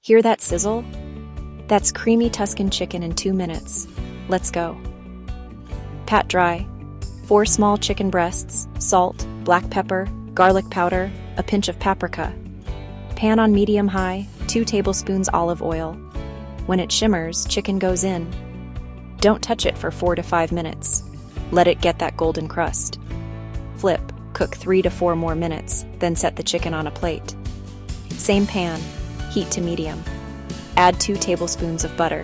Hear that sizzle? That's creamy Tuscan chicken in 2 minutes. Let's go. Pat dry. 4 small chicken breasts, salt, black pepper, garlic powder, a pinch of paprika. Pan on medium-high, 2 tablespoons olive oil. When it shimmers, chicken goes in. Don't touch it for 4 to 5 minutes. Let it get that golden crust. Flip, cook 3 to 4 more minutes, then set the chicken on a plate. Same pan, heat to medium. Add 2 tablespoons of butter,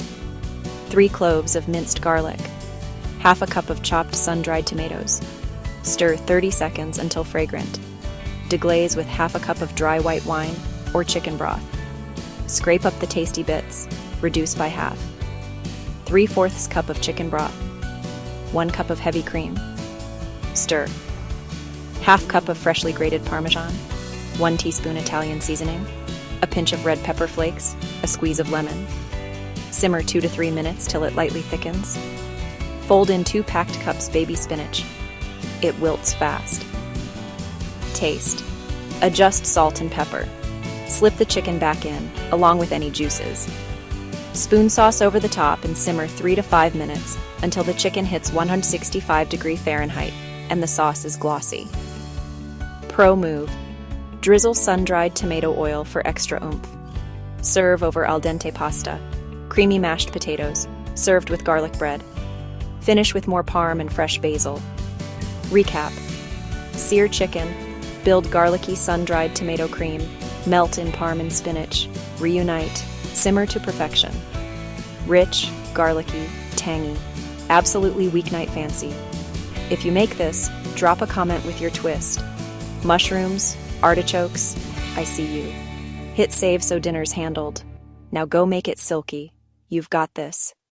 3 cloves of minced garlic, half a cup of chopped sun-dried tomatoes. Stir 30 seconds until fragrant. Deglaze with half a cup of dry white wine or chicken broth. Scrape up the tasty bits, reduce by half. 3/4 cup of chicken broth, 1 cup of heavy cream. Stir. Half cup of freshly grated Parmesan, 1 teaspoon Italian seasoning, a pinch of red pepper flakes, a squeeze of lemon. Simmer 2 to 3 minutes till it lightly thickens. Fold in 2 packed cups baby spinach. It wilts fast. Taste. Adjust salt and pepper. Slip the chicken back in, along with any juices. Spoon sauce over the top and simmer 3 to 5 minutes until the chicken hits 165°F and the sauce is glossy. Pro move. Drizzle sun-dried tomato oil for extra oomph. Serve over al dente pasta. Creamy mashed potatoes, served with garlic bread. Finish with more parm and fresh basil. Recap. Sear chicken. Build garlicky sun-dried tomato cream. Melt in parm and spinach. Reunite. Simmer to perfection. Rich, garlicky, tangy. Absolutely weeknight fancy. If you make this, drop a comment with your twist. Mushrooms, artichokes, I see you. Hit save so dinner's handled. Now go make it silky. You've got this.